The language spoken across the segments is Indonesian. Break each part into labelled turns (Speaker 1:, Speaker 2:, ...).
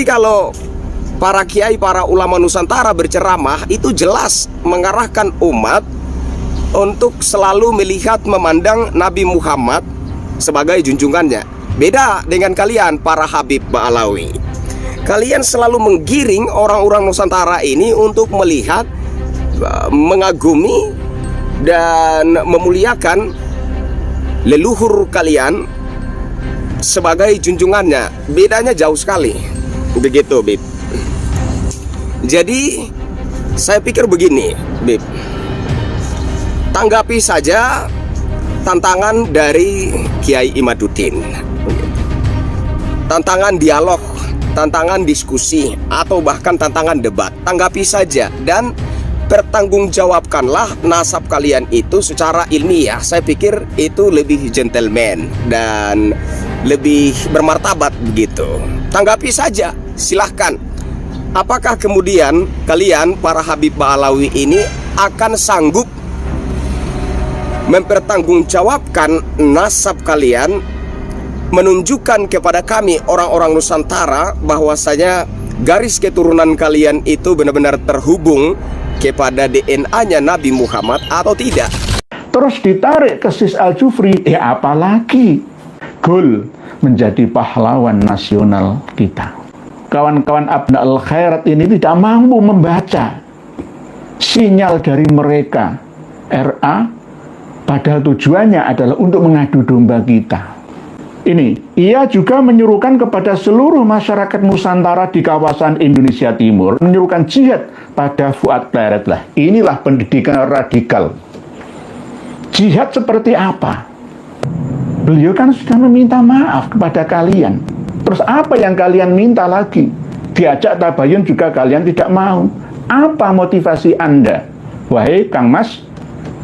Speaker 1: kalau para kiai, para ulama Nusantara berceramah, itu jelas mengarahkan umat untuk selalu melihat, memandang Nabi Muhammad sebagai junjungannya. Beda dengan kalian, para Habib Ba'alawi. Kalian selalu menggiring orang-orang Nusantara ini untuk melihat, mengagumi, dan memuliakan leluhur kalian sebagai junjungannya. Bedanya jauh sekali. Begitu, Bib. Jadi saya pikir begini, Bib, tanggapi saja tantangan dari Kiai Imaduddin, tantangan dialog, tantangan diskusi, atau bahkan tantangan debat. Tanggapi saja dan pertanggungjawabkanlah nasab kalian itu secara ilmiah. Saya pikir itu lebih gentleman dan lebih bermartabat begitu. Tanggapi saja, silahkan. Apakah kemudian kalian, para Habib Ba'alawi ini, akan sanggup mempertanggungjawabkan nasab kalian, menunjukkan kepada kami orang-orang Nusantara bahwasanya garis keturunan kalian itu benar-benar terhubung kepada DNA-nya Nabi Muhammad atau tidak?
Speaker 2: Terus ditarik ke Sis Al-Jufri, apalagi Gul menjadi pahlawan nasional kita. Kawan-kawan Abna'ul Khairat ini tidak mampu membaca sinyal dari mereka RA, padahal tujuannya adalah untuk mengadu domba kita. Ini, ia juga menyuruhkan kepada seluruh masyarakat Nusantara di kawasan Indonesia Timur, menyuruhkan jihad pada Fuad Pleret lah. Inilah pendidikan radikal. Jihad seperti apa? Beliau kan sudah meminta maaf kepada kalian. Terus apa yang kalian minta lagi? Diajak tabayun juga kalian tidak mau. Apa motivasi Anda? Wahai Kang Mas,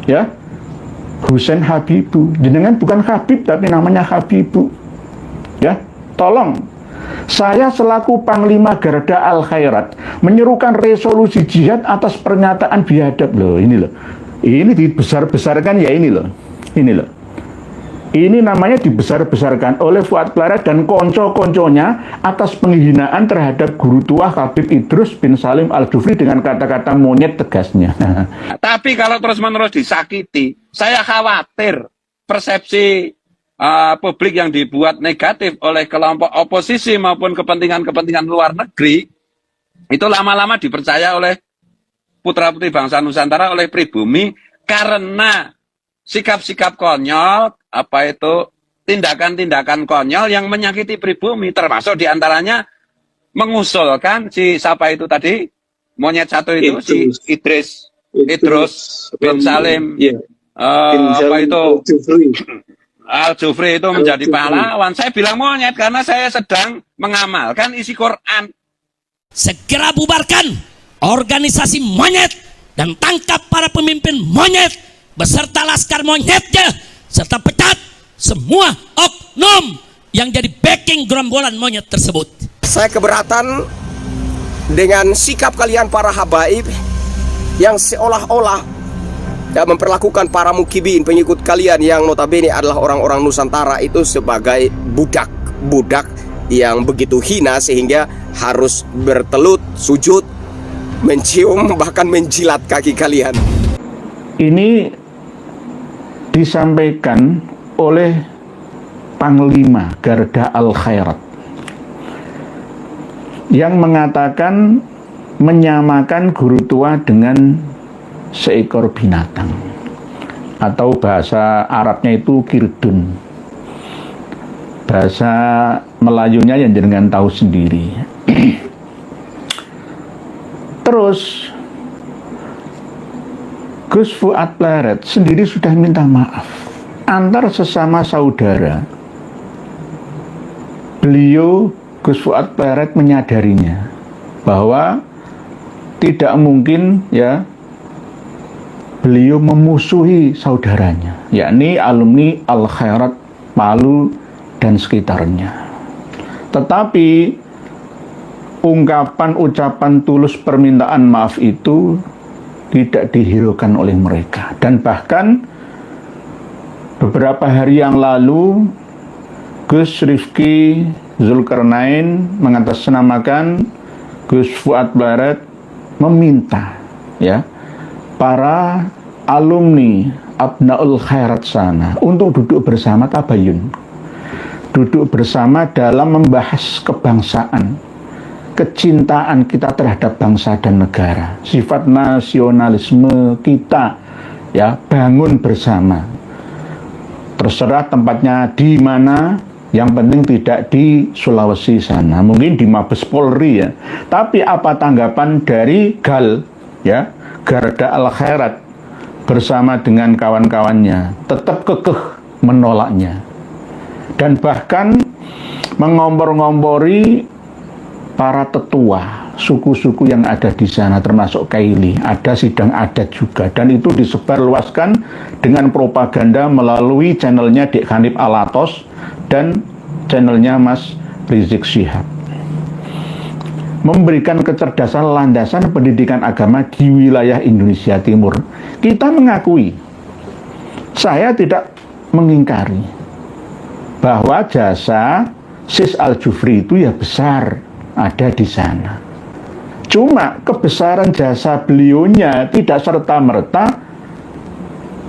Speaker 2: ya, Husain Habibu. Jenengan bukan Habib tapi namanya Habibu. Ya, tolong. Saya selaku Panglima Garda Al Khairat menyerukan resolusi jihad atas pernyataan biadab. Loh, ini loh. Ini dibesar-besarkan ya, ini loh. Ini loh. Ini namanya dibesar-besarkan oleh Fuad Pleret dan konco-konconya atas penghinaan terhadap guru tua Habib Idrus bin Salim Al-Jufri dengan kata-kata monyet tegasnya.
Speaker 3: Tapi kalau terus-menerus disakiti, saya khawatir persepsi publik yang dibuat negatif oleh kelompok oposisi maupun kepentingan-kepentingan luar negeri, itu lama-lama dipercaya oleh putra-putri bangsa Nusantara, oleh pribumi, karena sikap-sikap konyol, tindakan-tindakan konyol yang menyakiti pribumi, termasuk diantaranya mengusulkan si siapa itu tadi, monyet satu itu, si Idrus bin Salim, Al-Jufri itu menjadi pahlawan. Saya bilang monyet karena saya sedang mengamalkan isi Quran.
Speaker 4: Segera bubarkan organisasi monyet dan tangkap para pemimpin monyet beserta laskar monyetnya, serta pecat semua oknum yang jadi backing gerombolan monyet tersebut.
Speaker 1: Saya keberatan dengan sikap kalian para habaib yang seolah-olah memperlakukan para mukibin, pengikut kalian yang notabene adalah orang-orang Nusantara itu sebagai budak yang begitu hina sehingga harus bertelut, sujud, mencium, bahkan menjilat kaki kalian.
Speaker 2: Ini disampaikan oleh Panglima Garda Al Khairat yang mengatakan menyamakan guru tua dengan seekor binatang, atau bahasa Arabnya itu kirdun, bahasa Melayunya yang jenengan tahu sendiri. Terus Gus Fuad Pleret sendiri sudah minta maaf antar sesama saudara. Beliau, Gus Fuad Pleret, menyadarinya bahwa tidak mungkin ya beliau memusuhi saudaranya, yakni alumni Al Khairat Palu dan sekitarnya. Tetapi ucapan tulus permintaan maaf itu tidak dihiraukan oleh mereka. Dan bahkan beberapa hari yang lalu Gus Rifki Zulkarnain mengatasnamakan Gus Fuad Pleret meminta ya para alumni Abnaul Khairat sana untuk duduk bersama tabayun, duduk bersama dalam membahas kebangsaan, kecintaan kita terhadap bangsa dan negara, sifat nasionalisme kita ya, bangun bersama. Terserah tempatnya di mana, yang penting tidak di Sulawesi sana, mungkin di Mabes Polri ya. Tapi apa tanggapan dari GAL ya, Garda Al Khairat bersama dengan kawan-kawannya? Tetap kekeh menolaknya dan bahkan mengompor-ngompori para tetua suku-suku yang ada di sana, termasuk Kaili. Ada sidang adat juga, dan itu disebarluaskan dengan propaganda melalui channelnya Dek Hanif Alatos dan channelnya Mas Rizik Syihab. Memberikan kecerdasan landasan pendidikan agama di wilayah Indonesia Timur. Kita mengakui, saya tidak mengingkari bahwa jasa Sis Al-Jufri itu ya besar, ada di sana. Cuma kebesaran jasa beliaunya tidak serta-merta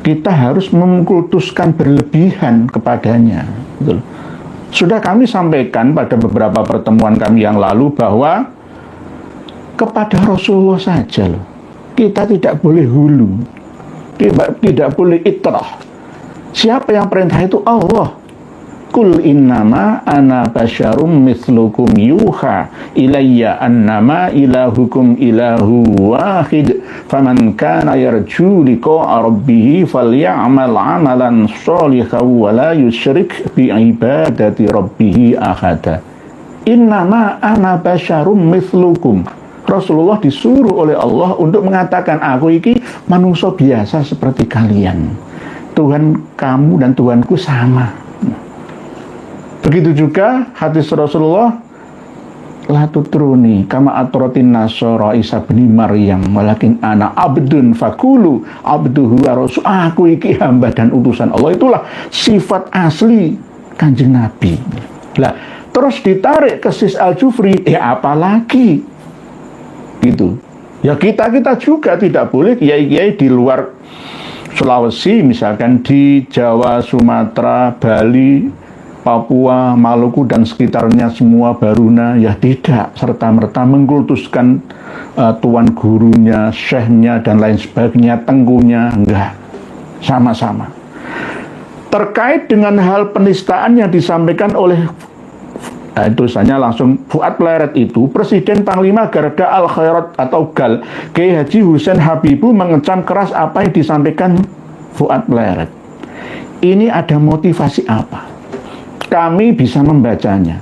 Speaker 2: kita harus mengkultuskan berlebihan kepadanya. Betul. Sudah kami sampaikan pada beberapa pertemuan kami yang lalu bahwa kepada Rasulullah saja loh, kita tidak boleh hulu, tidak boleh itrah. Siapa yang perintah itu? Allah. Kul innama ana basyarum mislukum yuha ilayya annama ilahukum ilahu wahid faman kana yarju liqa'a rabbih falyamal amalan sholihan wa la yusyrik bi ibadati rabbih ahada. Innama ana basyarum mislukum. Rasulullah disuruh oleh Allah untuk mengatakan, aku ini manusia biasa seperti kalian. Tuhan kamu dan Tuhanku sama. Begitu juga hadis Rasulullah, la tutruni kama atrotin nasara Isa bin Maryam walakin ana abdun fakulu abduhu wa rasul. Aku iki hamba dan utusan Allah. Itulah sifat asli Kanjeng Nabi. Lah, terus ditarik ke Sis Al-Jufri, apalagi gitu. Ya kita juga tidak boleh kiai-kiai di luar Sulawesi, misalkan di Jawa, Sumatera, Bali, Papua, Maluku dan sekitarnya semua, Baruna, ya tidak serta-merta mengkultuskan tuan gurunya, syekhnya dan lain sebagainya, tengkunya, enggak, sama-sama. Terkait dengan hal penistaan yang disampaikan oleh tulisannya langsung Fuad Pleret itu, Presiden Panglima Garda Al Khairat atau GAL Kiai Haji Husein Habibu mengecam keras apa yang disampaikan Fuad Pleret. Ini ada motivasi apa? Kami bisa membacanya.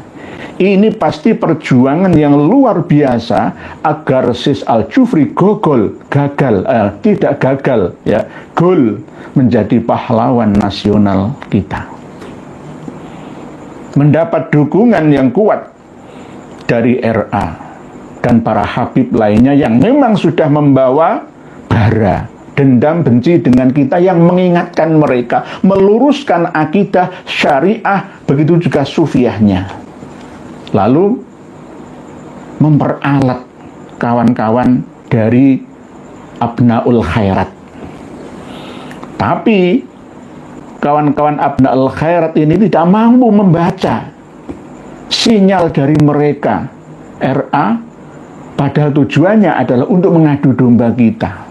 Speaker 2: Ini pasti perjuangan yang luar biasa agar Sis Al-Jufri tidak gagal ya, gol menjadi pahlawan nasional kita. Mendapat dukungan yang kuat dari RA dan para habib lainnya yang memang sudah membawa bara dendam benci dengan kita, yang mengingatkan mereka, meluruskan akidah syariah, begitu juga sufiahnya. Lalu memperalat kawan-kawan dari Abnaul Khairat. Tapi kawan-kawan Abnaul Khairat ini tidak mampu membaca sinyal dari mereka RA, padahal tujuannya adalah untuk mengadu domba kita.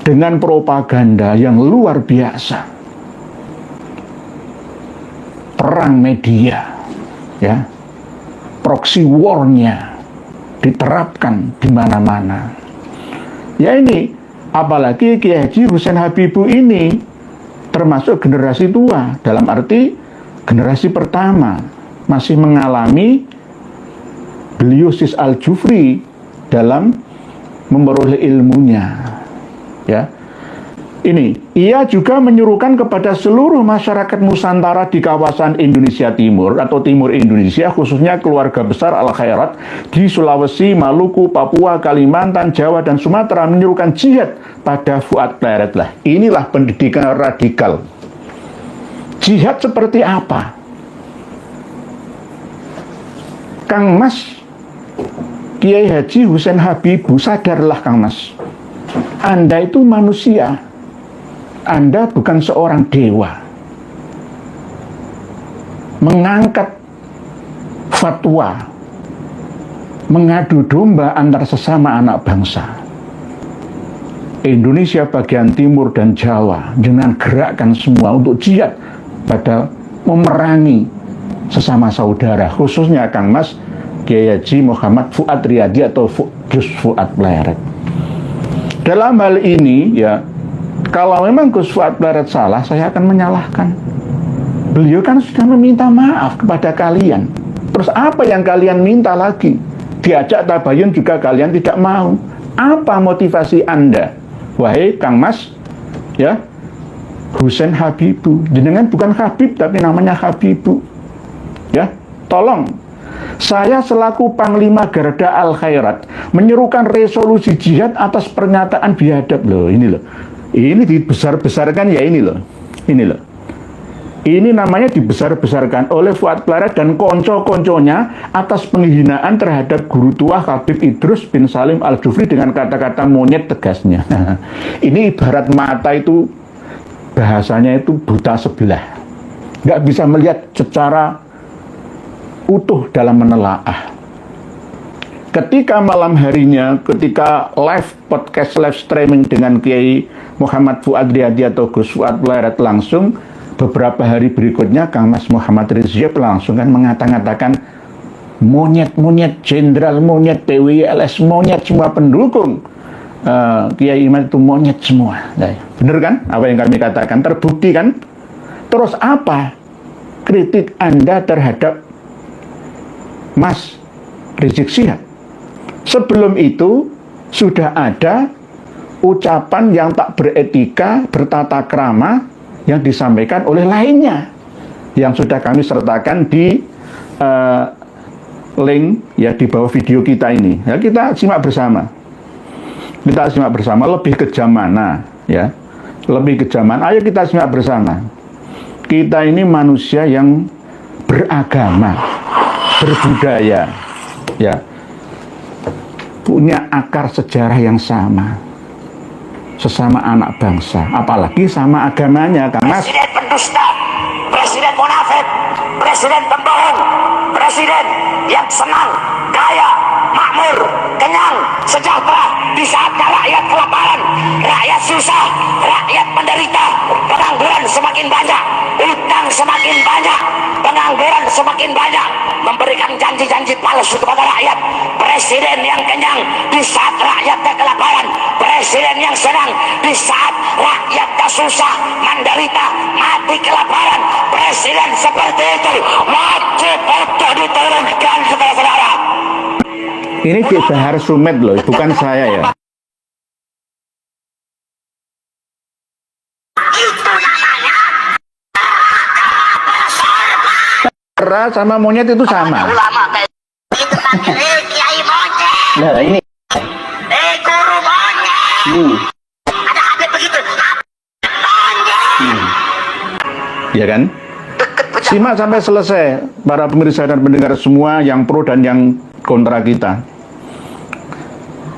Speaker 2: Dengan propaganda yang luar biasa, perang media, ya, proxy war-nya diterapkan di mana-mana. Ya ini, apalagi Kiai Haji Husein Habibu ini termasuk generasi tua, dalam arti generasi pertama, masih mengalami beliau Sis Al-Jufri dalam memperoleh ilmunya. Ya, ini ia juga menyuruhkan kepada seluruh masyarakat Nusantara di kawasan Indonesia Timur atau Timur Indonesia, khususnya keluarga besar Al Khairat di Sulawesi, Maluku, Papua, Kalimantan, Jawa dan Sumatera, menyuruhkan jihad pada Fuad Pleret. Lah, inilah pendidikan radikal. Jihad seperti apa? Kang Mas Kiai Haji Husain Habibu, sadarlah Kang Mas, Anda itu manusia, Anda bukan seorang dewa. Mengangkat fatwa, mengadu domba antar sesama anak bangsa Indonesia bagian timur dan Jawa, dengan gerakkan semua untuk jihad pada memerangi sesama saudara, khususnya Kang Mas Kiai Haji Muhammad Fuad Riyadi atau Gus Fuad Pleret. Dalam hal ini ya, kalau memang Gus Fuad Pleret salah, saya akan menyalahkan. Beliau kan sudah meminta maaf kepada kalian. Terus apa yang kalian minta lagi? Diajak tabayun juga kalian tidak mau. Apa motivasi Anda? Wahai Kang Mas ya, Husain Habibu, jenengan bukan Habib tapi namanya Habibu. Ya, tolong, saya selaku Panglima Garda Al Khairat menyerukan resolusi jihad atas pernyataan biadab loh, ini loh. Ini dibesar-besarkan ya, ini loh. Ini loh. Ini namanya dibesar-besarkan oleh Fuad Pleret dan konco-konconya atas penghinaan terhadap guru tua Habib Idrus bin Salim Al-Jufri dengan kata-kata monyet, tegasnya. Ini ibarat mata itu, bahasanya itu buta sebelah. Nggak bisa melihat secara utuh dalam menelaah. Ketika malam harinya, ketika live podcast, live streaming dengan Kiai Muhammad Fuad Riyadi atau Gus Fuad Pleret langsung, beberapa hari berikutnya Kang Mas Muhammad Rizieq langsung kan mengatakan monyet-monyet, jenderal monyet, PWLS monyet, semua pendukung Kiai Iman itu monyet semua. Nah, bener kan apa yang kami katakan? Terbukti kan? Terus apa kritik Anda terhadap Mas Rizik Syihab? Sebelum itu sudah ada ucapan yang tak beretika, bertata krama yang disampaikan oleh lainnya yang sudah kami sertakan di link ya di bawah video kita ini. Ya, kita simak bersama. Kita simak bersama, lebih kejam mana ya? Lebih kejam mana? Ayo kita simak bersama. Kita ini manusia yang beragama, berbudaya, ya, punya akar sejarah yang sama, sesama anak bangsa, apalagi sama agamanya, Kang Mas.
Speaker 5: Presiden pendusta, presiden munafik, presiden pembohong, presiden yang senang, kaya, makmur, kenyang, sejahtera di saatnya rakyat kelaparan, rakyat susah, rakyat menderita, pengangguran semakin banyak, utang semakin banyak, pengangguran semakin banyak, memberikan janji-janji palsu kepada rakyat. Presiden yang kenyang di saat rakyatnya kelaparan, presiden yang senang di saat rakyatnya susah, menderita, mati kelaparan. Presiden seperti itu wajib untuk diturunkan, saudara-saudara.
Speaker 2: Ini Ki Bahar Sumet loh, bukan saya ya. Kera sama monyet itu sama.
Speaker 5: Ulama kayak itu panggil kiai monyet,
Speaker 2: Nah ini.
Speaker 5: guru monyet. Ada habis begitu. Monyet.
Speaker 2: Ya kan? Simak sampai selesai para pemirsa dan pendengar semua yang pro dan yang kontra kita.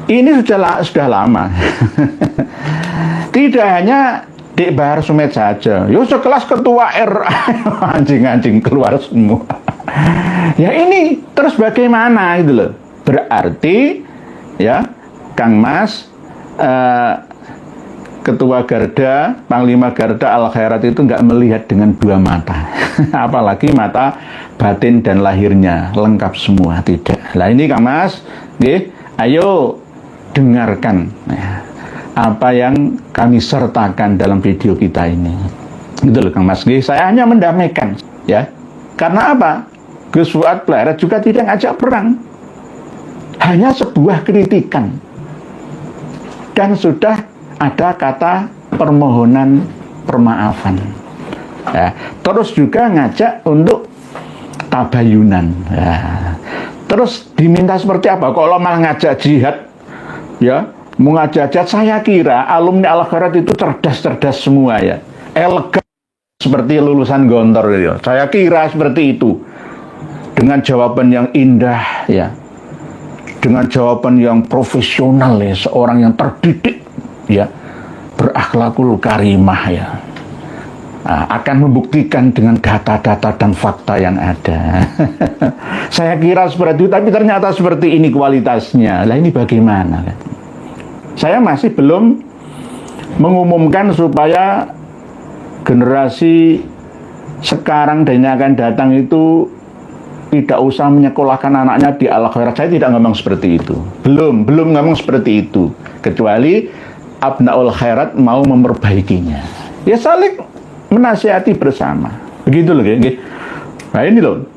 Speaker 2: Ini sudah lama. Tidak hanya Dik Bahar Sumet saja. Yo sekelas ketua RA anjing-anjing keluar semua. Ya ini terus bagaimana gitu loh. Berarti ya Kang Mas Ketua Garda, Panglima Garda Al Khairat itu nggak melihat dengan dua mata. Apalagi mata batin dan lahirnya lengkap semua, tidak. Nah ini Kang Mas, ayo dengarkan ya, apa yang kami sertakan dalam video kita ini. Gitu loh Kang Mas. Saya hanya mendamaikan ya. Karena apa? Gus Fuad Pleret juga tidak ngajak perang. Hanya sebuah kritikan. Dan sudah ada kata permohonan permaafan. Ya, terus juga ngajak untuk tabayunan. Ya. Terus diminta seperti apa? Kalau malah ngajak jihad, ya, mau ngajak jihad, saya kira alumni Al Khairat itu cerdas-cerdas semua ya, elegan seperti lulusan Gontor gitu. Saya kira seperti itu. Dengan jawaban yang indah ya. Dengan jawaban yang profesional ya, seorang yang terdidik ya, berakhlakul karimah ya. Nah, akan membuktikan dengan data-data dan fakta yang ada. Saya kira seperti itu, tapi ternyata seperti ini kualitasnya. Lah ini bagaimana? Saya masih belum mengumumkan supaya generasi sekarang dan yang akan datang itu tidak usah menyekolahkan anaknya di Al-Khairat. Saya tidak ngomong seperti itu. Belum ngomong seperti itu. Kecuali Abnaul Khairat mau memperbaikinya. Ya saling menasihati bersama. Begitu loh. Nah ini loh.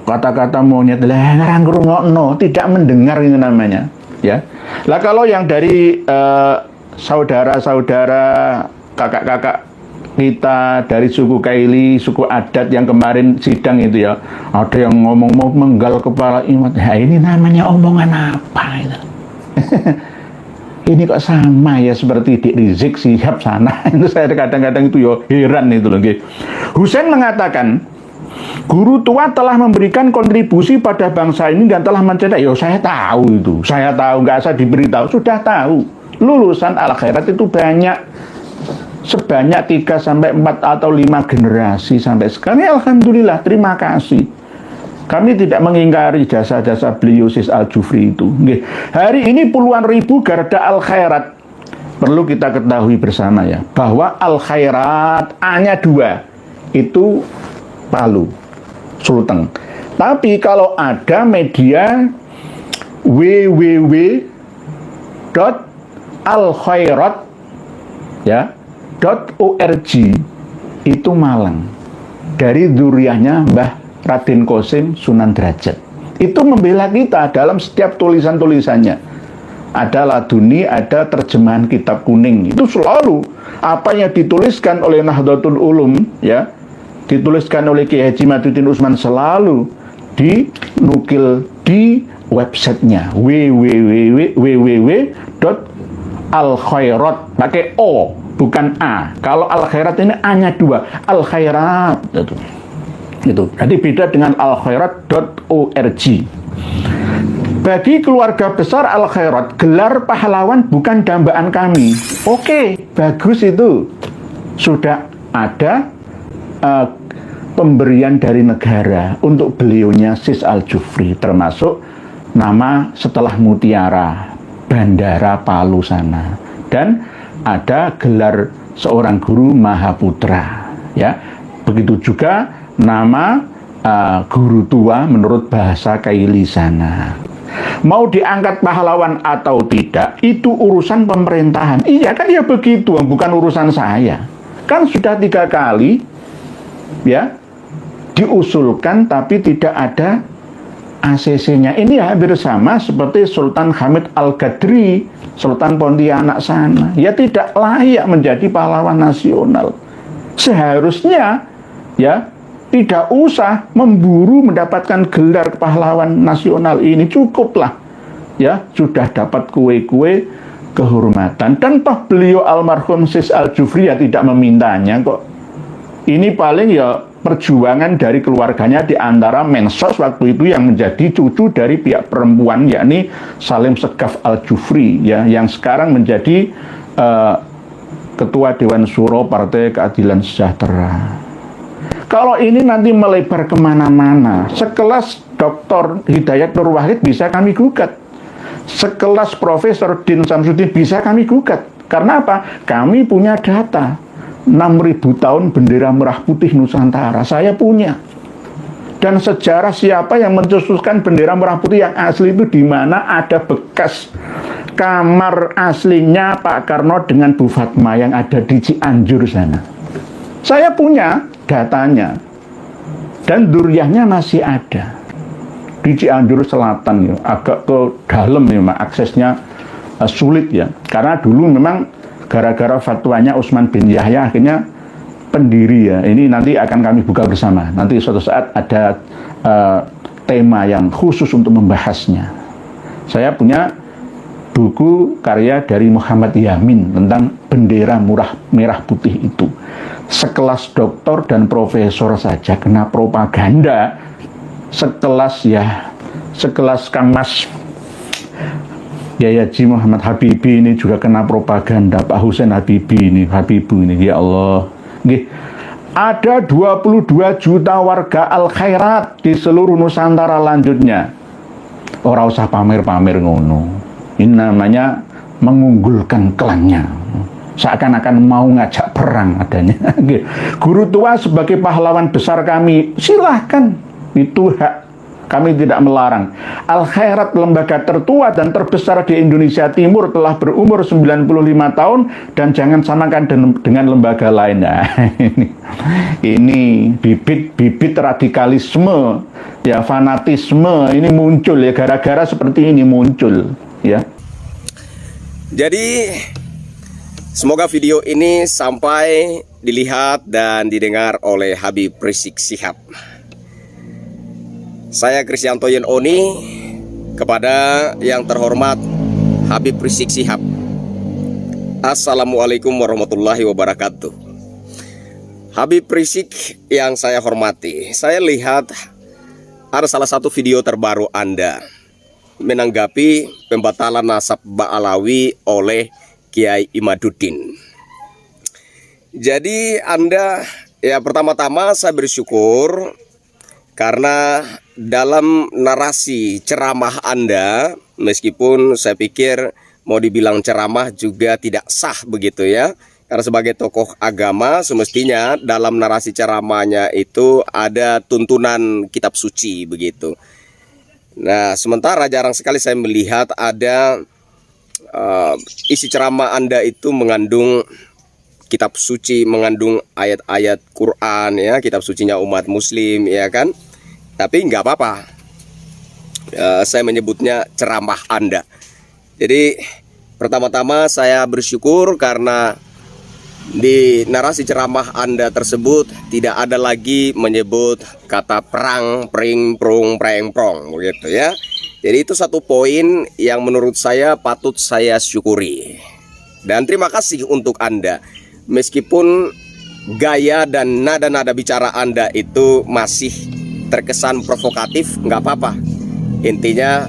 Speaker 2: Kata-kata monyet lah ngerangkrungokno, tidak mendengar ini namanya. Ya. Lah kalau yang dari saudara-saudara, kakak-kakak kita dari suku Kaili, suku adat yang kemarin sidang itu ya, ada yang ngomong mau menggal kepala imam. Ya ini namanya omongan apa itu? Ini kok sama ya seperti Dik Rizik Sihab sana. Itu saya kadang-kadang itu ya heran itu loh. Husain mengatakan, guru tua telah memberikan kontribusi pada bangsa ini dan telah mencetak. Ya saya tahu itu. Saya tahu, nggak usah diberitahu. Sudah tahu. Lulusan Al-Khairat itu banyak. Sebanyak 3 sampai 4 atau 5 generasi sampai sekarang. Ya, alhamdulillah, terima kasih. Kami tidak mengingkari jasa-jasa beliau Sis Al-Jufri itu. Hari ini puluhan ribu garda Al-Khairat. Perlu kita ketahui bersama ya, bahwa Al-Khairat hanya 2. Itu Palu, Sulteng. Tapi kalau ada media www.alkhairat ya, .org itu Malang. Dari dzurriahnya Mbah Raden Qasim Sunan Derajat. Itu membela kita dalam setiap tulisan-tulisannya. Ada laduni, ada terjemahan kitab kuning. Itu selalu apa yang dituliskan oleh Nahdlatul Ulum ya, dituliskan oleh Kiai Haji Maduddin Utsman selalu dinukil di websitenya www.alkhairat pakai O bukan A. Kalau Al-Khairat ini A-nya 2, Al-Khairat itu. Jadi beda dengan alkhairat.org. Bagi keluarga besar Al-Khairat, gelar pahlawan bukan dambaan kami. Oke, bagus itu. Sudah ada pemberian dari negara untuk beliaunya Sis Al-Jufri, termasuk nama setelah Mutiara, Bandara Palu sana. Dan ada gelar seorang guru Mahaputra ya. Begitu juga nama guru tua menurut bahasa Kaili sana. Mau diangkat pahlawan atau tidak itu urusan pemerintahan. Iya kan ya begitu, bukan urusan saya. Kan sudah 3 kali ya diusulkan tapi tidak ada ACC-nya. Ini hampir sama seperti Sultan Hamid Al-Gadri, Sultan Pontianak sana. Ya tidak layak menjadi pahlawan nasional. Seharusnya ya tidak usah memburu mendapatkan gelar pahlawan nasional ini. Cukuplah ya sudah dapat kue-kue kehormatan. Dan toh beliau almarhum Sis Al-Jufri ya tidak memintanya kok. Ini paling ya perjuangan dari keluarganya di antara Mensos waktu itu yang menjadi cucu dari pihak perempuan yakni Salim Segaf Al-Jufri ya, yang sekarang menjadi Ketua Dewan Syuro Partai Keadilan Sejahtera. Kalau ini nanti melebar kemana-mana, sekelas Dr. Hidayat Nur Wahid bisa kami gugat, sekelas Profesor Din Samsudin bisa kami gugat. Karena apa? Kami punya data 6.000 tahun bendera merah putih Nusantara, saya punya. Dan sejarah siapa yang mencetuskan bendera merah putih yang asli itu di mana ada bekas kamar aslinya Pak Karno dengan Bu Fatma yang ada di Cianjur sana. Saya punya datanya. Dan duriahnya masih ada di Cianjur Selatan ya, agak ke dalam ya, aksesnya sulit ya. Karena dulu memang gara-gara fatwanya Utsman bin Yahya akhirnya pendiri ya. Ini nanti akan kami buka bersama. Nanti suatu saat ada tema yang khusus untuk membahasnya. Saya punya buku karya dari Muhammad Yamin tentang bendera merah putih itu. sekelas doktor dan profesor saja kena propaganda, sekelas Kang Mas Yai Haji Muhammad Habibie ini juga kena propaganda, Pak Husain Habibie ini, Habibu ini, ya Allah. Nggih. Ada 22 juta warga Al Khairat di seluruh Nusantara lanjutnya. Ora usah pamer-pamer ngono. Ini namanya mengunggulkan klannya. Seakan-akan mau ngajak perang adanya. Guru tua sebagai pahlawan besar kami, silahkan. Itu hak. Kami tidak melarang. Al Khairat, lembaga tertua dan terbesar di Indonesia Timur, telah berumur 95 tahun dan jangan samakan dengan lembaga lainnya. Ini bibit-bibit radikalisme, ya fanatisme ini muncul ya, gara-gara seperti ini muncul ya.
Speaker 1: Jadi semoga video ini sampai dilihat dan didengar oleh Habib Rizik Syihab. Saya Krisyanto Yen Oni, kepada yang terhormat Habib Rizik Syihab, Assalamualaikum warahmatullahi wabarakatuh. Habib Rizik yang saya hormati, saya lihat ada salah satu video terbaru Anda menanggapi pembatalan nasab Ba'alawi oleh Kiai Imaduddin. Jadi Anda, ya pertama-tama saya bersyukur karena dalam narasi ceramah Anda, meskipun saya pikir mau dibilang ceramah juga tidak sah begitu ya, karena sebagai tokoh agama semestinya dalam narasi ceramahnya itu ada tuntunan kitab suci begitu. Nah, sementara jarang sekali saya melihat ada isi ceramah Anda itu mengandung kitab suci, mengandung ayat-ayat Quran ya, kitab sucinya umat muslim ya kan. Tapi nggak apa-apa, saya menyebutnya ceramah Anda. Jadi pertama-tama saya bersyukur karena di narasi ceramah Anda tersebut tidak ada lagi menyebut kata perang, pring, prung, preng, prong begitu ya. Jadi itu satu poin yang menurut saya patut saya syukuri. Dan terima kasih untuk Anda. Meskipun gaya dan nada-nada bicara Anda itu masih terkesan provokatif, nggak apa-apa. Intinya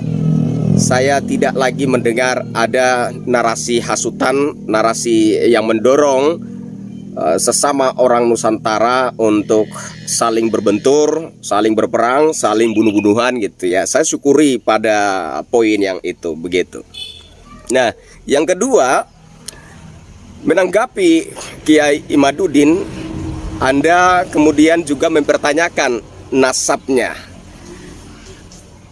Speaker 1: saya tidak lagi mendengar ada narasi hasutan, narasi yang mendorong sesama orang Nusantara untuk saling berbentur, saling berperang, saling bunuh-bunuhan gitu ya. Saya syukuri pada poin yang itu begitu. Nah, yang kedua, menanggapi Kiai Imaduddin, Anda kemudian juga mempertanyakan nasabnya.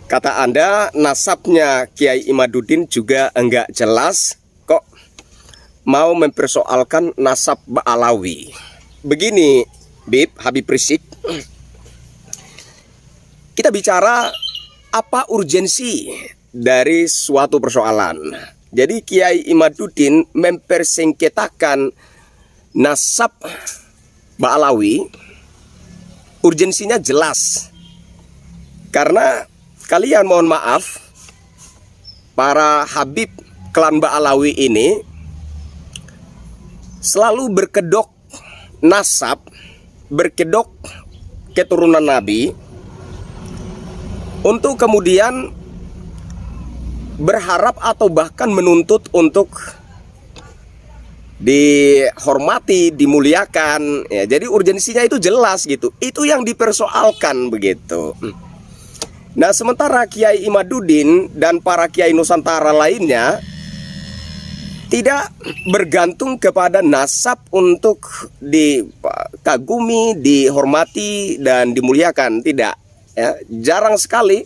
Speaker 1: Kata Anda, nasabnya Kiai Imaduddin juga enggak jelas, kok mau mempersoalkan nasab Ba'alawi. Begini, Habib Rizik, kita bicara apa urgensi dari suatu persoalan. Jadi Kiai Imaduddin mempersengketakan nasab Ba'alawi, urgensinya jelas. Karena kalian mohon maaf, para Habib klan Ba'alawi ini selalu berkedok nasab, berkedok keturunan Nabi, untuk kemudian berharap atau bahkan menuntut untuk dihormati, dimuliakan ya. Jadi urgensinya itu jelas gitu. Itu yang dipersoalkan begitu. Nah, sementara Kiai Imaduddin dan para Kiai Nusantara lainnya tidak bergantung kepada nasab untuk dikagumi, dihormati dan dimuliakan, tidak ya. Jarang sekali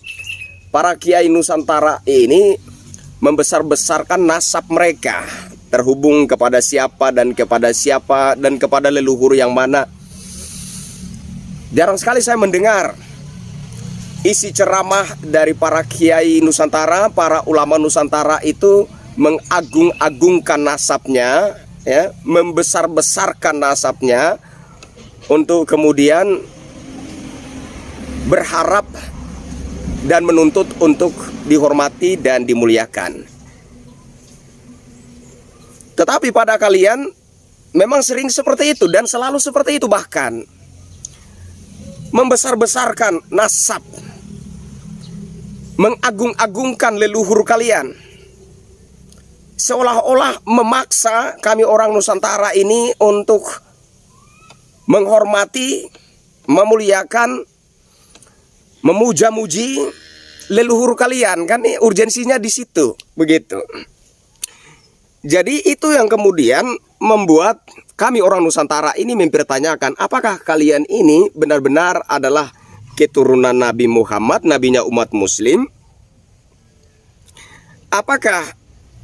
Speaker 1: para Kiai Nusantara ini membesar-besarkan nasab mereka, terhubung kepada siapa dan kepada leluhur yang mana. Jarang sekali saya mendengar isi ceramah dari para Kiai Nusantara, para ulama Nusantara itu mengagung-agungkan nasabnya ya, membesar-besarkan nasabnya untuk kemudian berharap dan menuntut untuk dihormati dan dimuliakan. Tetapi pada kalian memang sering seperti itu dan selalu seperti itu, bahkan membesar-besarkan nasab, mengagung-agungkan leluhur kalian, seolah-olah memaksa kami orang Nusantara ini untuk menghormati, memuliakan, memuja-muji leluhur kalian. Kan urgensinya di situ, begitu. Jadi itu yang kemudian membuat kami orang Nusantara ini mempertanyakan, apakah kalian ini benar-benar adalah keturunan Nabi Muhammad, nabinya umat muslim? Apakah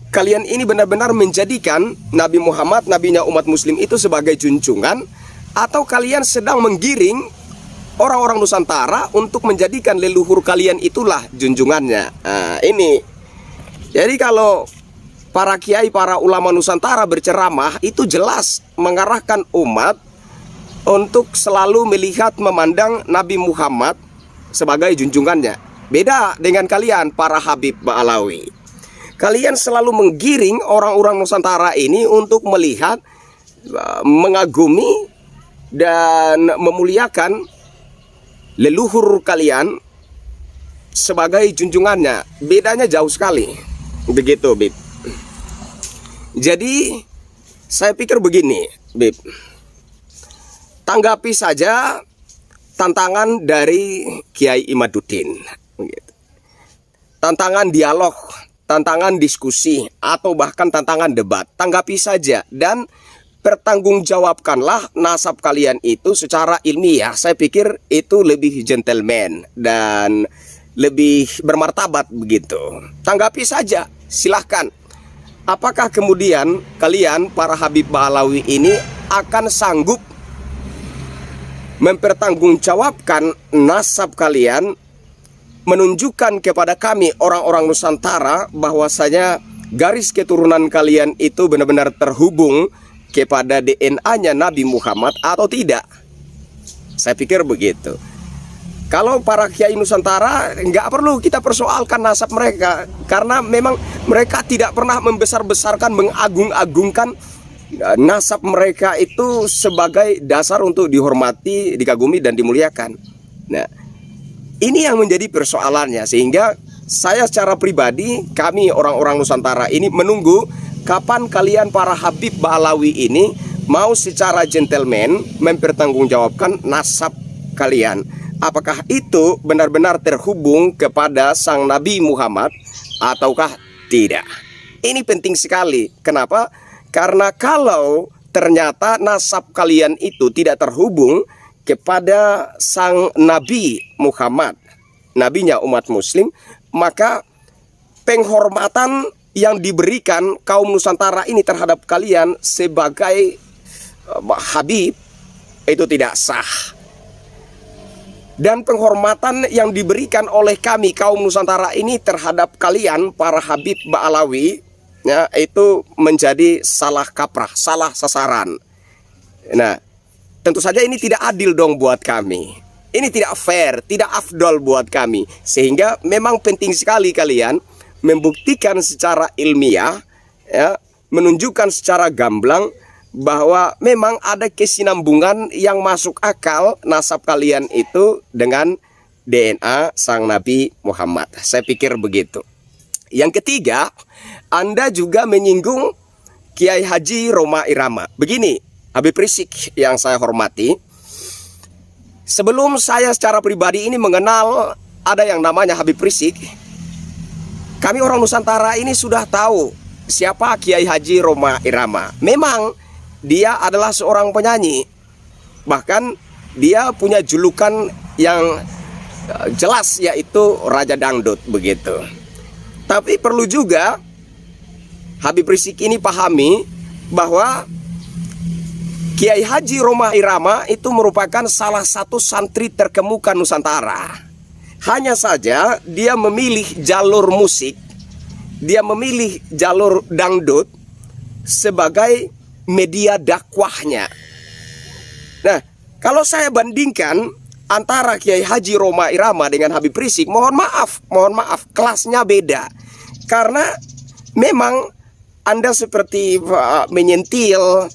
Speaker 1: kalian ini benar-benar menjadikan Nabi Muhammad, nabinya umat muslim itu sebagai junjungan? Atau kalian sedang menggiring orang-orang Nusantara untuk menjadikan leluhur kalian itulah junjungannya? Nah, ini. Jadi kalau para kiai, para ulama Nusantara berceramah, itu jelas mengarahkan umat untuk selalu melihat, memandang Nabi Muhammad sebagai junjungannya. Beda dengan kalian, para Habib Ba'alawi. Kalian selalu menggiring orang-orang Nusantara ini untuk melihat, mengagumi, dan memuliakan leluhur kalian sebagai junjungannya. Bedanya jauh sekali. Begitu, Bib. Jadi saya pikir begini, Bib. Tanggapi saja tantangan dari Kiai Imaduddin. Tantangan dialog, tantangan diskusi, atau bahkan tantangan debat. Tanggapi saja dan pertanggungjawabkanlah nasab kalian itu secara ilmiah. Saya pikir itu lebih gentleman dan lebih bermartabat begitu. Tanggapi saja, silahkan. Apakah kemudian kalian para Habib Ba'alawi ini akan sanggup mempertanggungjawabkan nasab kalian, menunjukkan kepada kami orang-orang Nusantara bahwasanya garis keturunan kalian itu benar-benar terhubung kepada DNA-nya Nabi Muhammad atau tidak? Saya pikir begitu. Kalau para kiai Nusantara, nggak perlu kita persoalkan nasab mereka, karena memang mereka tidak pernah membesar-besarkan, mengagung-agungkan nasab mereka itu sebagai dasar untuk dihormati, dikagumi, dan dimuliakan. Nah, ini yang menjadi persoalannya, sehingga saya secara pribadi, kami orang-orang Nusantara ini menunggu kapan kalian para Habib Ba'alawi ini mau secara gentleman mempertanggungjawabkan nasab kalian. Apakah itu benar-benar terhubung kepada sang Nabi Muhammad ataukah tidak? Ini penting sekali. Kenapa? Karena kalau ternyata nasab kalian itu tidak terhubung kepada sang Nabi Muhammad, nabinya umat muslim, maka penghormatan yang diberikan kaum Nusantara ini terhadap kalian sebagai Habib itu tidak sah. Dan penghormatan yang diberikan oleh kami kaum Nusantara ini terhadap kalian para Habib Ba'alawi, ya, itu menjadi salah kaprah, salah sasaran. Nah, tentu saja ini tidak adil dong buat kami. Ini tidak fair, tidak afdol buat kami. Sehingga memang penting sekali kalian membuktikan secara ilmiah, ya, menunjukkan secara gamblang bahwa memang ada kesinambungan yang masuk akal nasab kalian itu dengan DNA sang Nabi Muhammad. Saya pikir begitu. Yang ketiga, Anda juga menyinggung Kiai Haji Roma Irama. Begini, Habib Rizik yang saya hormati, sebelum saya secara pribadi ini mengenal ada yang namanya Habib Rizik, kami orang Nusantara ini sudah tahu siapa Kiai Haji Roma Irama. Memang dia adalah seorang penyanyi, bahkan dia punya julukan yang jelas, yaitu Raja Dangdut begitu. Tapi perlu juga Habib Rizik ini pahami bahwa Kiai Haji Roma Irama itu merupakan salah satu santri terkemuka Nusantara. Hanya saja dia memilih jalur musik, dia memilih jalur dangdut sebagai media dakwahnya. Nah, kalau saya bandingkan antara Kiai Haji Roma Irama dengan Habib Rizik, mohon maaf, kelasnya beda. Karena memang Anda seperti menyentil,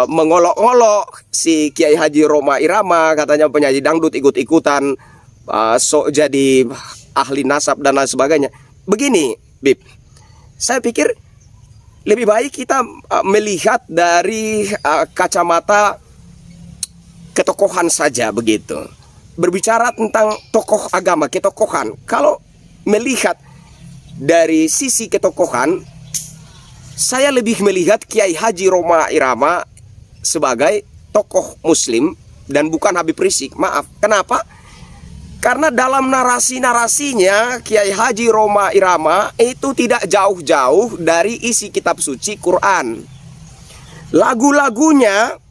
Speaker 1: mengolok-olok si Kiai Haji Roma Irama, katanya penyanyi dangdut ikut-ikutan sok jadi ahli nasab dan lain sebagainya. Begini, Bib, saya pikir lebih baik kita melihat dari kacamata ketokohan saja begitu. Berbicara tentang tokoh agama, ketokohan. Kalau melihat dari sisi ketokohan, saya lebih melihat Kiai Haji Roma Irama sebagai tokoh muslim dan bukan Habib Rizik. Maaf, kenapa? Karena dalam narasi-narasinya Kiai Haji Roma Irama itu tidak jauh-jauh dari isi kitab suci Quran. Lagu-lagunya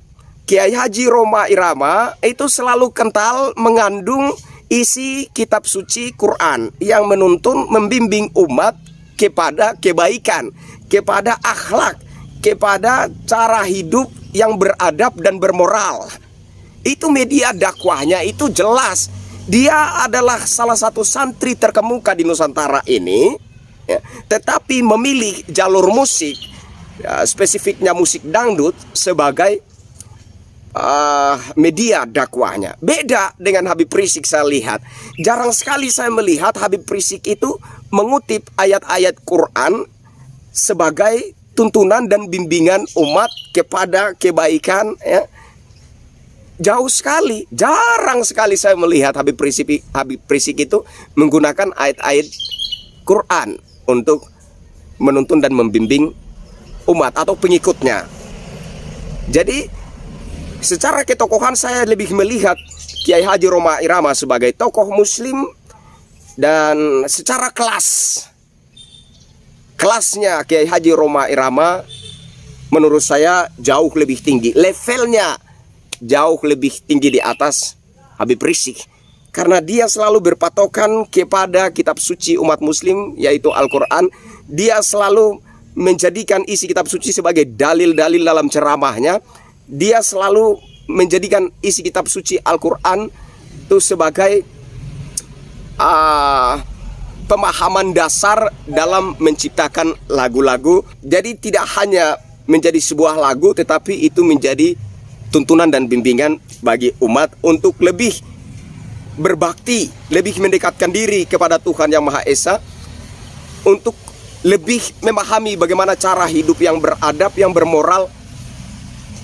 Speaker 1: Kiai Haji Roma Irama itu selalu kental mengandung isi kitab suci Quran yang menuntun, membimbing umat kepada kebaikan, kepada akhlak, kepada cara hidup yang beradab dan bermoral. Itu media dakwahnya itu jelas. Dia adalah salah satu santri terkemuka di Nusantara ini, ya, tetapi memilih jalur musik, ya, spesifiknya musik dangdut sebagai media dakwahnya. Beda dengan Habib Rizik. Saya lihat jarang sekali saya melihat Habib Rizik itu mengutip ayat-ayat Quran sebagai tuntunan dan bimbingan umat kepada kebaikan, ya. Jauh sekali, jarang sekali saya melihat Habib Rizik itu menggunakan ayat-ayat Quran untuk menuntun dan membimbing umat atau pengikutnya. Jadi secara ketokohan saya lebih melihat Kiai Haji Roma Irama sebagai tokoh muslim, dan secara kelasnya Kiai Haji Roma Irama menurut saya jauh lebih tinggi, levelnya jauh lebih tinggi di atas Habib Rizik, karena dia selalu berpatokan kepada kitab suci umat muslim yaitu Al-Quran. Dia selalu menjadikan isi kitab suci sebagai dalil-dalil dalam ceramahnya. Dia selalu menjadikan isi kitab suci Al-Quran itu sebagai pemahaman dasar dalam menciptakan lagu-lagu. Jadi tidak hanya menjadi sebuah lagu, tetapi itu menjadi tuntunan dan bimbingan bagi umat untuk lebih berbakti, lebih mendekatkan diri kepada Tuhan Yang Maha Esa, untuk lebih memahami bagaimana cara hidup yang beradab, yang bermoral,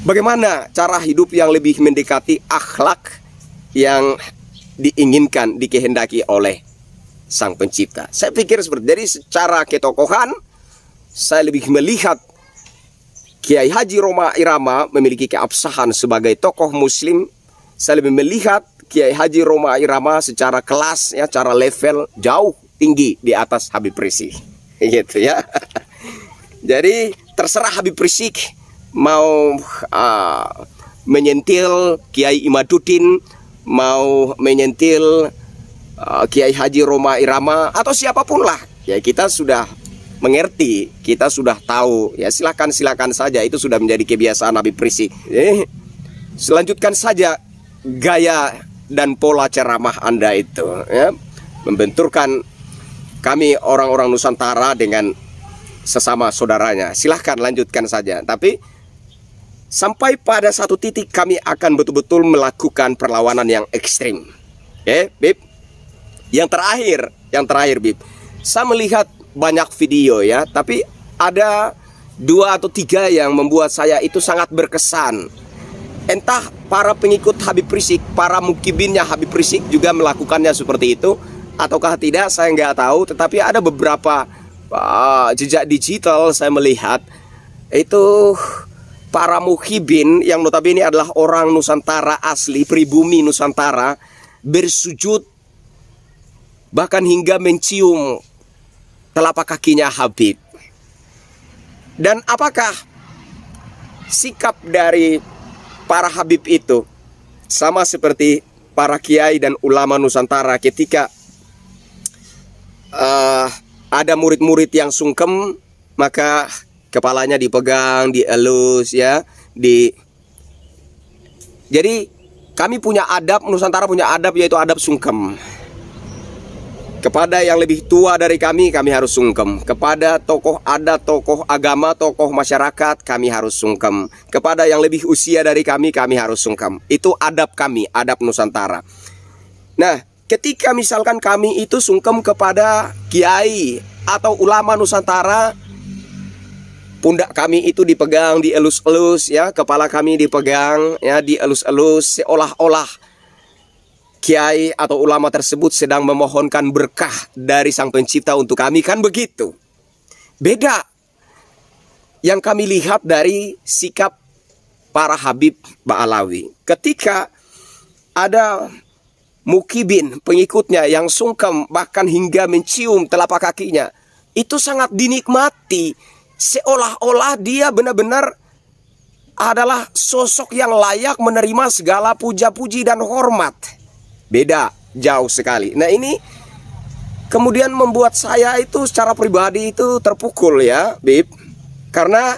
Speaker 1: bagaimana cara hidup yang lebih mendekati akhlak yang diinginkan, dikehendaki oleh Sang Pencipta. Saya pikir seperti itu. Jadi secara ketokohan saya lebih melihat Kiai Haji Roma Irama memiliki keabsahan sebagai tokoh muslim. Saya lebih melihat Kiai Haji Roma Irama secara kelas, ya, cara level jauh tinggi di atas Habib Rizik, gitu ya. Jadi terserah Habib Rizik mau menyentil Kiai Imaduddin, mau menyentil Kiai Haji Roma Irama atau siapapun lah, ya kita sudah mengerti, kita sudah tahu, ya silakan saja, itu sudah menjadi kebiasaan Habib Rizik. Selanjutkan saja gaya dan pola ceramah Anda itu, ya, membenturkan kami orang-orang Nusantara dengan sesama saudaranya. Silahkan lanjutkan saja, tapi sampai pada satu titik kami akan betul-betul melakukan perlawanan yang ekstrim. Oke, Bib. Yang terakhir, Bib. Saya melihat banyak video, ya, tapi ada 2 atau 3 yang membuat saya itu sangat berkesan. Entah para pengikut Habib Rizik, para mukibinnya Habib Rizik juga melakukannya seperti itu ataukah tidak, saya nggak tahu. Tetapi ada beberapa jejak digital saya melihat itu para mukibin yang notabene adalah orang Nusantara asli, pribumi Nusantara, bersujud bahkan hingga mencium telapak kakinya Habib. Dan apakah sikap dari para Habib itu sama seperti para kiai dan ulama Nusantara ketika ada murid-murid yang sungkem, maka kepalanya dipegang, dielus, ya, Jadi kami punya adab, Nusantara punya adab, yaitu adab sungkem. Kepada yang lebih tua dari kami harus sungkem. Kepada tokoh adat, tokoh agama, tokoh masyarakat, kami harus sungkem. Kepada yang lebih usia dari kami harus sungkem. Itu adab kami, adab Nusantara. Nah, ketika misalkan kami itu sungkem kepada kiai atau ulama Nusantara, pundak kami itu dipegang, dielus-elus, ya, kepala kami dipegang, ya, dielus-elus, seolah-olah kiai atau ulama tersebut sedang memohonkan berkah dari Sang Pencipta untuk kami, kan begitu. Beda yang kami lihat dari sikap para Habib Ba'alawi. Ketika ada mukibin, pengikutnya yang sungkem bahkan hingga mencium telapak kakinya, itu sangat dinikmati. Seolah-olah dia benar-benar adalah sosok yang layak menerima segala puja-puji dan hormat. Beda jauh sekali. Nah, ini kemudian membuat saya itu secara pribadi itu terpukul, ya, Bib. Karena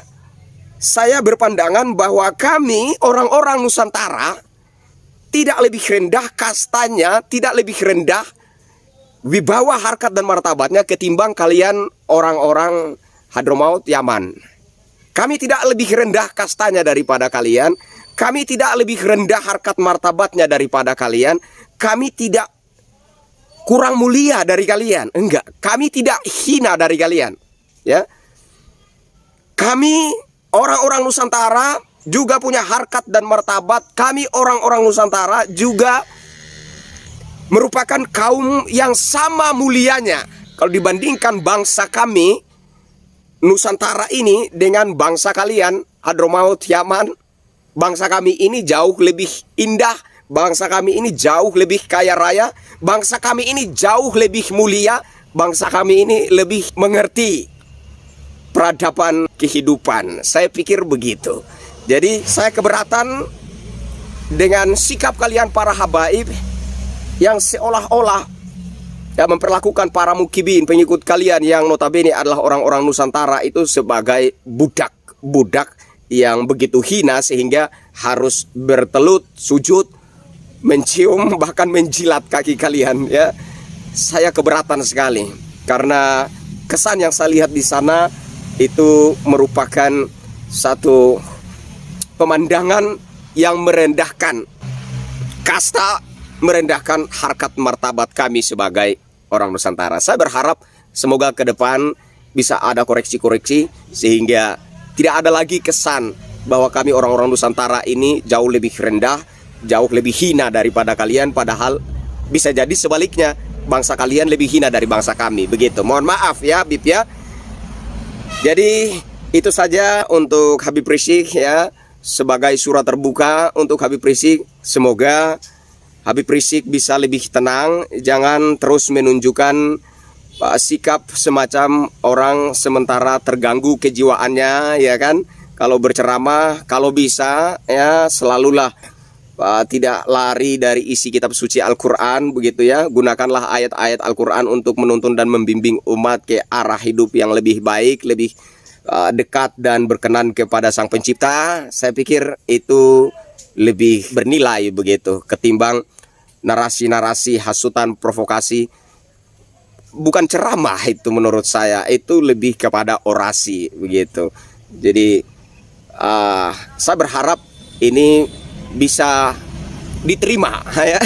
Speaker 1: saya berpandangan bahwa kami orang-orang Nusantara tidak lebih rendah kastanya, tidak lebih rendah wibawa, harkat dan martabatnya ketimbang kalian orang-orang Hadramaut Yaman. Kami tidak lebih rendah kastanya daripada kalian. Kami tidak lebih rendah harkat martabatnya daripada kalian. Kami tidak kurang mulia dari kalian. Enggak, kami tidak hina dari kalian. Ya. Kami orang-orang Nusantara juga punya harkat dan martabat. Kami orang-orang Nusantara juga merupakan kaum yang sama mulianya. Kalau dibandingkan bangsa kami Nusantara ini dengan bangsa kalian Hadramaut Yaman, bangsa kami ini jauh lebih indah, bangsa kami ini jauh lebih kaya raya, bangsa kami ini jauh lebih mulia, bangsa kami ini lebih mengerti peradaban kehidupan. Saya pikir begitu. Jadi saya keberatan dengan sikap kalian para habaib yang seolah-olah memperlakukan para mukibin, pengikut kalian yang notabene adalah orang-orang Nusantara itu sebagai budak yang begitu hina sehingga harus bertelut, sujud, mencium, bahkan menjilat kaki kalian, ya. Saya keberatan sekali karena kesan yang saya lihat di sana itu merupakan satu pemandangan yang merendahkan kasta, merendahkan harkat martabat kami sebagai orang Nusantara. Saya berharap semoga ke depan bisa ada koreksi-koreksi sehingga tidak ada lagi kesan bahwa kami orang-orang Nusantara ini jauh lebih rendah, jauh lebih hina daripada kalian, padahal bisa jadi sebaliknya, bangsa kalian lebih hina dari bangsa kami. Begitu. Mohon maaf ya, Bib, ya. Jadi itu saja untuk Habib Rizik, ya, sebagai surat terbuka untuk Habib Rizik. Semoga Habib Rizik bisa lebih tenang, jangan terus menunjukkan sikap semacam orang sementara terganggu kejiwaannya, ya kan. Kalau berceramah, kalau bisa, ya, selalulah tidak lari dari isi kitab suci Al-Quran, begitu, ya. Gunakanlah ayat-ayat Al-Quran untuk menuntun dan membimbing umat ke arah hidup yang lebih baik, lebih dekat dan berkenan kepada Sang Pencipta. Saya pikir itu lebih bernilai, begitu, ketimbang narasi-narasi hasutan, provokasi. Bukan ceramah itu menurut saya, itu lebih kepada orasi, begitu. Jadi saya berharap ini bisa diterima, ya.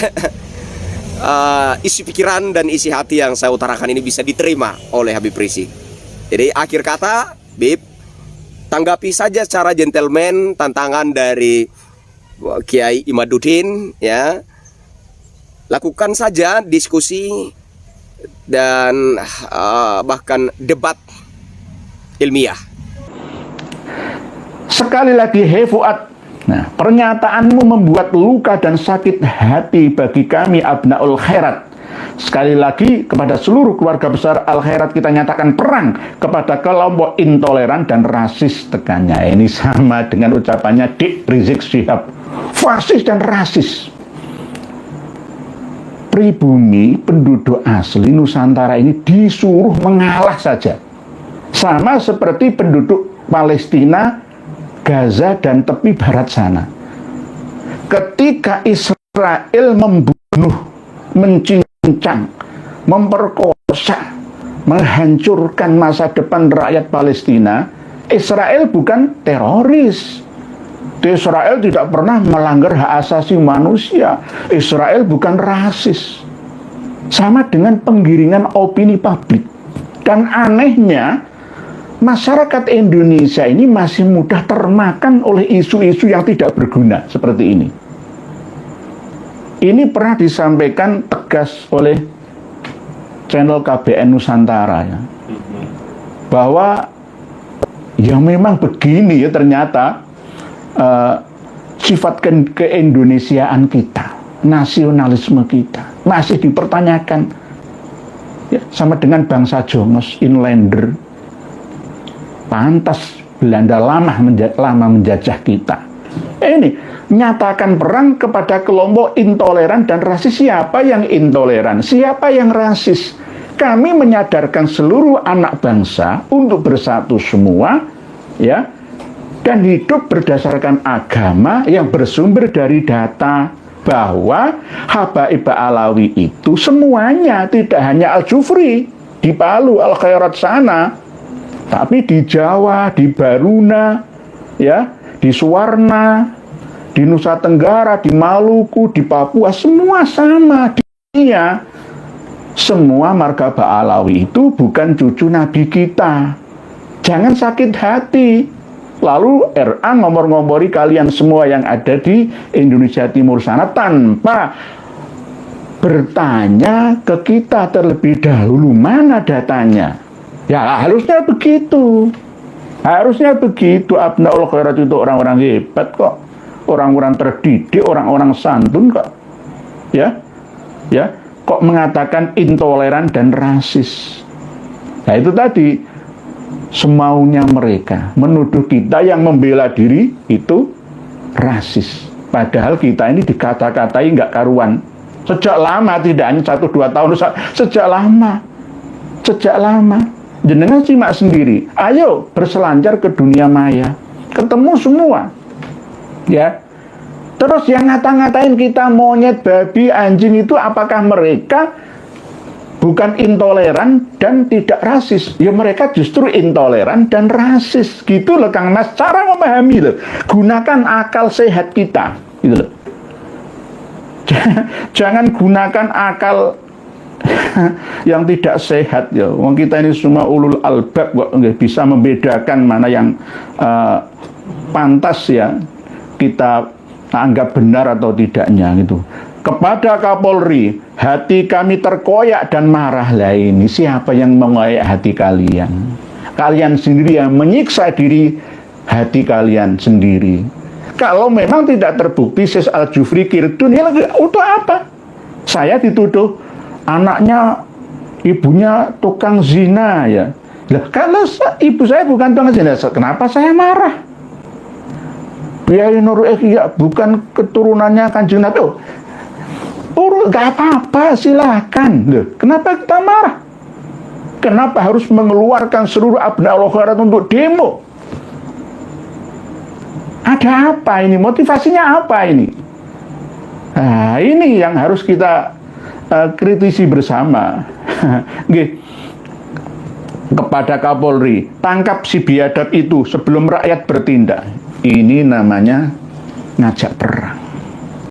Speaker 1: Isi pikiran dan isi hati yang saya utarakan ini bisa diterima oleh Habib Rizik. Jadi akhir kata, Bib, tanggapi saja secara gentleman tantangan dari Kiai Imaduddin, ya. Lakukan saja diskusi dan bahkan debat ilmiah.
Speaker 2: Sekali lagi, hei Fuad, nah, pernyataanmu membuat luka dan sakit hati bagi kami Abnaul Khairat. Sekali lagi kepada seluruh keluarga besar Al Khairat kita nyatakan perang kepada kelompok intoleran dan rasis, tekannya. Ini sama dengan ucapannya Dik Rizik Syihab, fasis dan rasis. Pribumi penduduk asli Nusantara ini disuruh mengalah saja, sama seperti penduduk Palestina, Gaza dan tepi barat sana. Ketika Israel membunuh, mencincang memperkosa, menghancurkan masa depan rakyat Palestina, Israel bukan teroris. Israel tidak pernah melanggar hak asasi manusia. Israel bukan rasis. Sama dengan penggiringan opini publik. Dan anehnya, masyarakat Indonesia ini masih mudah termakan oleh isu-isu yang tidak berguna seperti ini. Ini pernah disampaikan tegas oleh channel KBN Nusantara ya, bahwa ya memang begini ya ternyata sifat keindonesiaan kita, nasionalisme kita masih dipertanyakan ya, sama dengan bangsa Jongos, inlander. Pantas Belanda lama menjajah kita. Ini nyatakan perang kepada kelompok intoleran dan rasis. Siapa yang intoleran? Siapa yang rasis? Kami menyadarkan seluruh anak bangsa untuk bersatu semua, ya, dan hidup berdasarkan agama yang bersumber dari data, bahwa Habaib Alawi itu semuanya, tidak hanya Al-Jufri di Palu, Al-Khairat sana, tapi di Jawa, di Baruna, ya, di Suwarna, di Nusa Tenggara, di Maluku, di Papua, semua sama. Dia semua marga Ba'alawi itu bukan cucu Nabi kita. Jangan sakit hati. Lalu RA ngomor-ngomori kalian semua yang ada di Indonesia Timur sana tanpa bertanya ke kita terlebih dahulu, mana datanya? Ya harusnya begitu. Harusnya begitu. Abnaul Khairat itu orang-orang hebat kok. Orang-orang terdidik, orang-orang santun kok. Ya. Ya, kok mengatakan intoleran dan rasis. Nah, itu tadi semaunya mereka menuduh kita yang membela diri itu rasis. Padahal kita ini dikata-katai nggak karuan. Sejak lama, tidak hanya 1-2 tahun, sejak lama. Sejak lama. Jenengan simak sendiri. Ayo berselancar ke dunia maya. Ketemu semua. Ya. Terus yang ngata-ngatain kita monyet, babi, anjing itu apakah mereka bukan intoleran dan tidak rasis? Ya mereka justru intoleran dan rasis. Gitu loh Kang Mas, cara memahami loh. Gunakan akal sehat kita. Gitu loh. Jangan gunakan akal yang tidak sehat ya. Wong kita ini semua ulul albab kok nggak bisa membedakan mana yang pantas ya kita anggap benar atau tidaknya gitu. Kepada Kapolri, hati kami terkoyak dan marah. Lah ini siapa yang mengoyak hati kalian? Kalian sendiri yang menyiksa diri hati kalian sendiri. Kalau memang tidak terbukti Sis Al-Jufri Kirdun, ya untuk apa? Saya dituduh anaknya, ibunya tukang zina ya. Lah kalau ibu saya bukan tukang zina, kenapa saya marah? Biaya Nur ya bukan keturunannya Kanjeng Nabi. Gak apa-apa, silakan. Loh, kenapa kita marah? Kenapa harus mengeluarkan seluruh Abnaul Khairat untuk demo? Ada apa ini? Motivasinya apa ini? Nah, ini yang harus kita kritisi bersama. Kepada Kapolri, tangkap si biadab itu sebelum rakyat bertindak. Ini namanya ngajak perang.